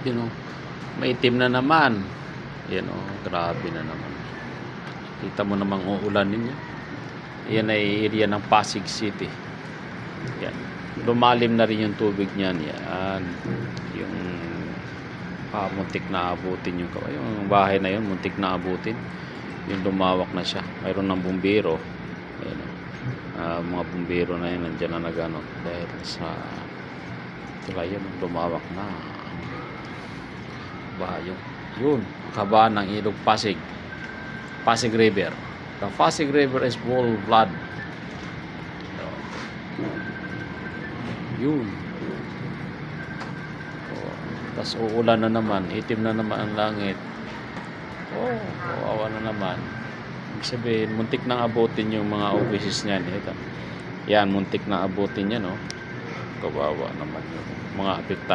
Yun o, maitim na naman. Yan o, grabe na naman. Kita mo namang uulan ninyo. Yan ay area ng Pasig City. Yan. Lumalim na rin yung tubig niyan. Yan. Yung muntik na abutin yung bahay na yun, muntik na abutin. Yung lumawak na siya. Mayroon ng bumbero. Ayan, mga bumbero na yun nandiyan na nagano dahil sa sila yun lumawak na bahay yun kabaan ng ilog Pasig River. The Pasig River is full of blood. Yun. Tas uulan na naman, itim na naman ang langit. Kawawa na naman. Ibig sabihin, muntik nang abutin yung mga offices niyan. Ito. Yan, muntik na abutin yan, no? Kawawa naman yung mga apektado.